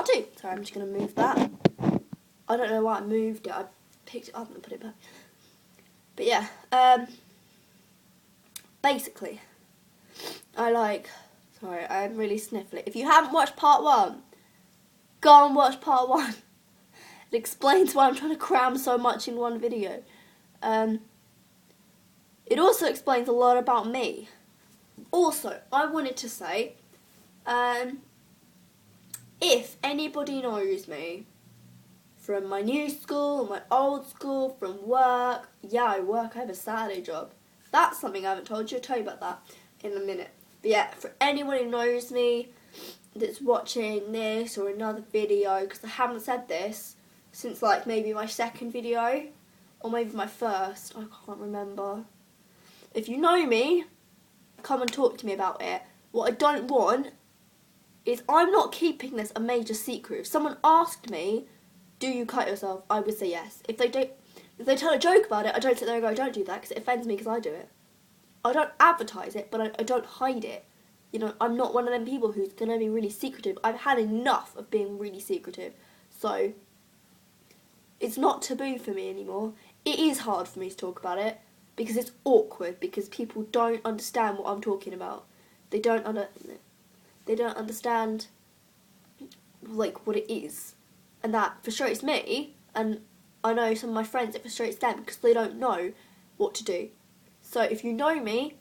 part 2. Sorry, I'm just going to move that. I don't know why I moved it. I picked it up and put it back. But yeah, basically, sorry, I'm really sniffly. If you haven't watched part 1, go and watch part 1. It explains why I'm trying to cram so much in one video. It also explains a lot about me. Also, I wanted to say, if anybody knows me from my new school, my old school, from work, yeah, I have a Saturday job. That's something I haven't told you. I'll tell you about that in a minute. But yeah, for anyone who knows me that's watching this or another video, because I haven't said this since like maybe my second video or maybe my first, I can't remember. If you know me, come and talk to me about it. What I don't want is I'm not keeping this a major secret. If someone asked me, do you cut yourself? I would say yes. If they tell a joke about it, I don't sit there and go, don't do that, because it offends me because I do it. I don't advertise it, but I don't hide it. You know, I'm not one of them people who's going to be really secretive. I've had enough of being really secretive. So, it's not taboo for me anymore. It is hard for me to talk about it, because it's awkward, because people don't understand what I'm talking about. They don't understand, like, what it is. And that frustrates me, and I know some of my friends, it frustrates them because they don't know what to do. So if you know me,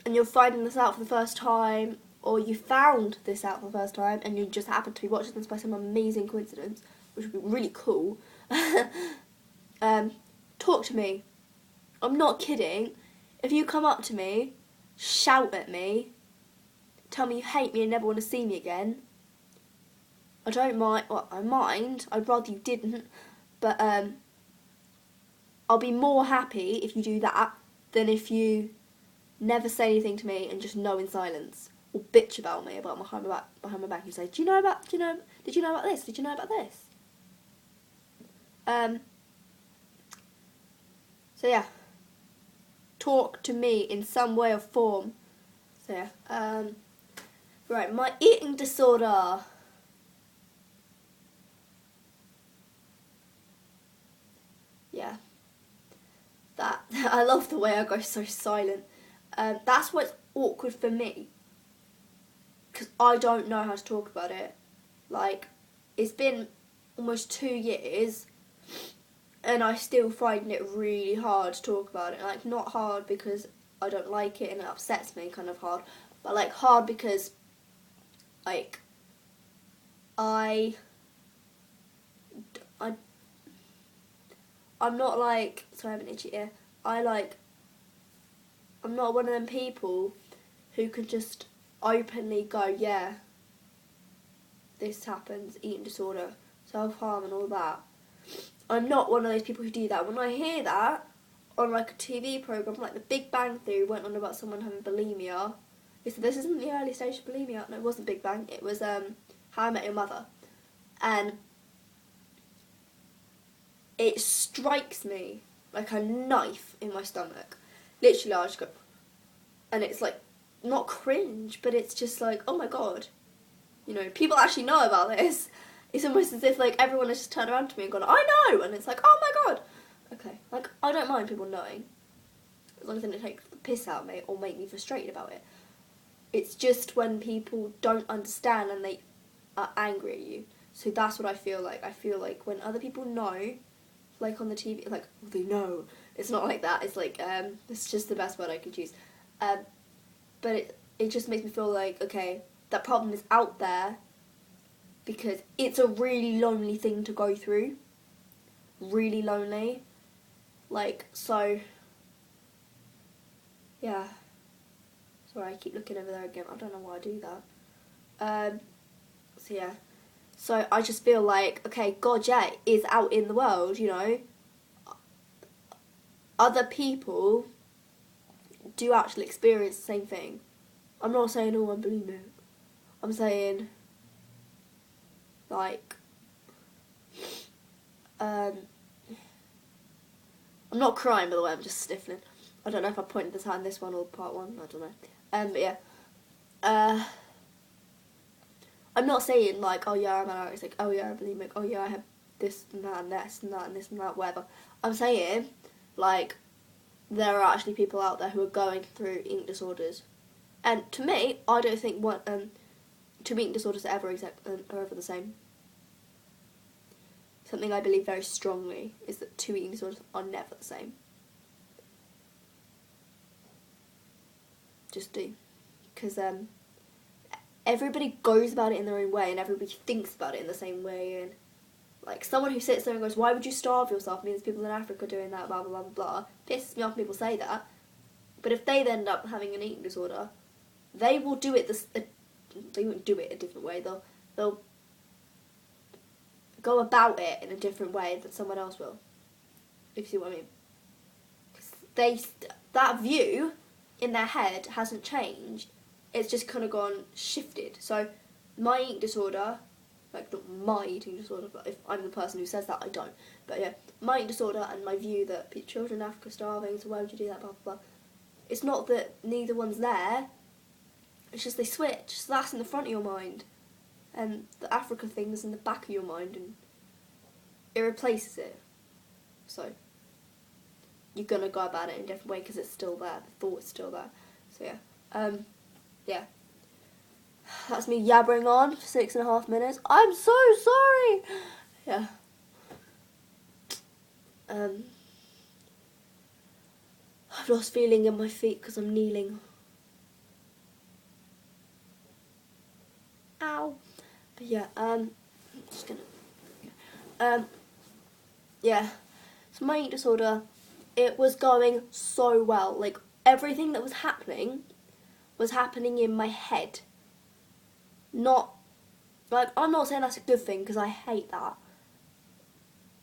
and you're finding this out for the first time, or you found this out for the first time, and you just happen to be watching this by some amazing coincidence, which would be really cool, talk to me. I'm not kidding. If you come up to me, shout at me, tell me you hate me and never want to see me again, I don't mind. Well, I mind. I'd rather you didn't. But I'll be more happy if you do that than if you never say anything to me and just know in silence, or bitch about me behind my back. You say, did you know about this? Did you know about this? So yeah, talk to me in some way or form. So yeah, right, my eating disorder. Yeah, that I love the way I go so silent. That's what's awkward for me, because I don't know how to talk about it. Like, it's been almost 2 years, and I still find it really hard to talk about it. Like, not hard because I don't like it and it upsets me, kind of hard, but like hard because, like, I'm not like, sorry I have an itchy ear, I'm not one of them people who can just openly go, yeah, this happens, eating disorder, self-harm and all that. I'm not one of those people who do that. When I hear that on like a TV programme, like The Big Bang Theory went on about someone having bulimia. They said this isn't the early stage of bulimia. No, it wasn't Big Bang. It was How I Met Your Mother. And it strikes me like a knife in my stomach. Literally, I just go, and it's like, not cringe, but it's just like, oh my god. You know, people actually know about this. It's almost as if like everyone has just turned around to me and gone, I know! And it's like, oh my god. Okay, like, I don't mind people knowing, as long as they don't take the piss out of me or make me frustrated about it. It's just when people don't understand and they are angry at you. So that's what I feel like. I feel like when other people know, like on the TV, like, oh, they know. It's not like that. It's like, it's just the best word I could use. But it just makes me feel like, okay, that problem is out there because it's a really lonely thing to go through. Really lonely. Like, so, yeah. Sorry, I keep looking over there again. I don't know why I do that. So, yeah. So, I just feel like, okay, God, yeah, it is out in the world, you know. Other people do actually experience the same thing. I'm not saying, oh, I'm bulimic. I'm saying, like, I'm not crying, by the way, I'm just sniffling. I don't know if I pointed this out in this one or part 1, I don't know. But yeah. I'm not saying like, oh yeah, I'm anorexic, oh yeah, I'm bulimic, oh yeah, I have this and that and this and that and this and that, whatever. I'm saying, like, there are actually people out there who are going through eating disorders. And to me, I don't think two eating disorders are ever the same. Something I believe very strongly is that two eating disorders are never the same. Just do. Because everybody goes about it in their own way and everybody thinks about it in the same way. And like someone who sits there and goes, why would you starve yourself? I mean, there's people in Africa doing that, blah, blah, blah, blah. Pisses me off when people say that. But if they end up having an eating disorder, they will do it they won't do it a different way. They'll go about it in a different way than someone else will. If you see what I mean. 'Cause that view in their head hasn't changed. It's just kind of shifted. So my eating disorder, like not my eating disorder, but if I'm the person who says that, I don't. But yeah, my eating disorder and my view that children in Africa are starving, so why would you do that, blah, blah, blah. It's not that neither one's there. It's just they switch. So that's in the front of your mind. And the Africa thing is in the back of your mind. And it replaces it. So you're going to go about it in a different way because it's still there. The thought's still there. So yeah. Yeah. That's me yabbering on for 6.5 minutes. I'm so sorry! Yeah. I've lost feeling in my feet because I'm kneeling. Ow. But yeah, I'm just gonna... yeah. So my eating disorder, it was going so well. Like, everything that was happening in my head. Not, like, I'm not saying that's a good thing, because I hate that.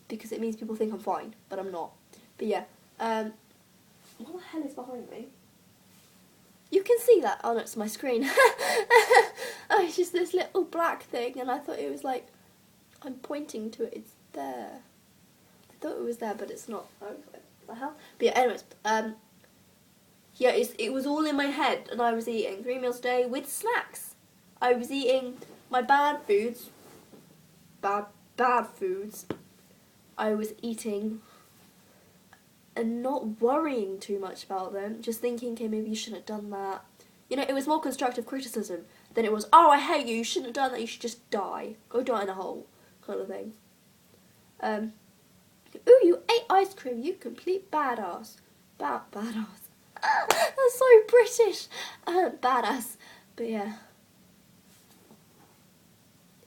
Because it means people think I'm fine, but I'm not. But yeah, what the hell is behind me? You can see that. Oh no, it's my screen. Oh, it's just this little black thing, and I thought it was like, I'm pointing to it, it's there. I thought it was there, but it's not. Oh, what the hell? But yeah, anyways, yeah, it was all in my head, and I was eating 3 meals a day with snacks. I was eating my bad foods. Bad foods. I was eating and not worrying too much about them. Just thinking, okay, maybe you shouldn't have done that. You know, it was more constructive criticism than it was, oh, I hate you, you shouldn't have done that, you should just die. Go die in a hole, kind of thing. Ooh, you ate ice cream, you complete badass. Badass. That's so British. Badass. But yeah.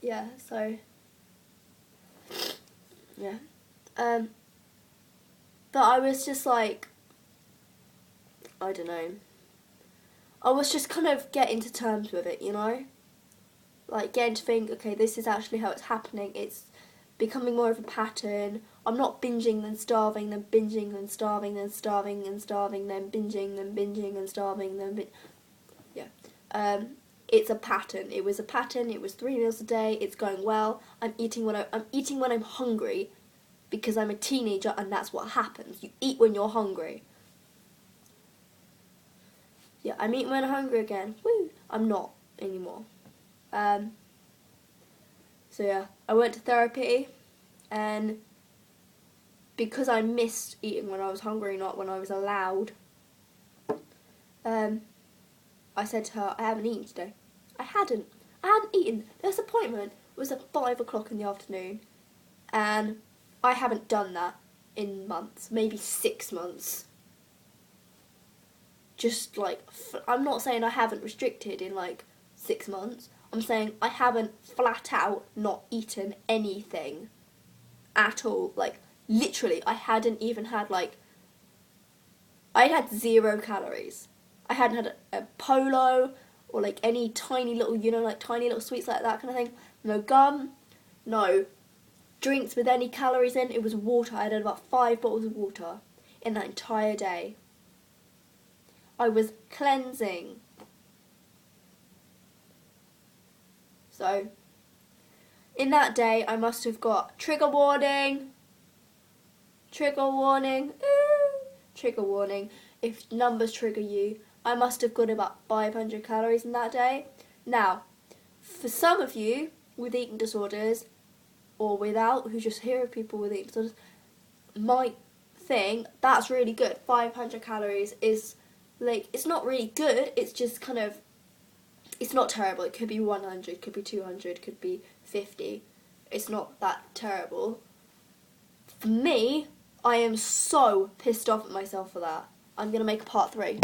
Yeah, so. Yeah. But I was just like, I don't know. I was just kind of getting to terms with it, you know? Like, getting to think, okay, this is actually how it's happening. It's becoming more of a pattern. I'm not binging, then starving, then binging, then starving, then starving, then starving, then binging, then binging, and starving, then yeah. It's a pattern. It was a pattern. It was 3 meals a day. It's going well. I'm eating when I'm hungry, because I'm a teenager, and that's what happens. You eat when you're hungry. Yeah, I'm eating when I'm hungry again. Woo! I'm not anymore. So yeah, I went to therapy, and because I missed eating when I was hungry, not when I was allowed, I said to her, I haven't eaten today. I hadn't eaten. This appointment was at 5 o'clock in the afternoon, and I haven't done that in months, maybe 6 months. Just like, I'm not saying I haven't restricted in like 6 months. I'm saying I haven't flat out not eaten anything at all. Like, literally, I hadn't even had like, I had 0 calories. I hadn't had a Polo or like any tiny little, you know, like tiny little sweets like that kind of thing. No gum, no drinks with any calories in. It was water. I had about 5 bottles of water in that entire day. I was cleansing. So, in that day, I must have got trigger warning, trigger warning, trigger warning. If numbers trigger you, I must have got about 500 calories in that day. Now, for some of you with eating disorders, or without, who just hear of people with eating disorders, might think that's really good. 500 calories is, like, it's not really good, it's just kind of, it's not terrible. It could be 100, could be 200, could be 50. It's not that terrible. For me, I am so pissed off at myself for that. I'm going to make a part 3.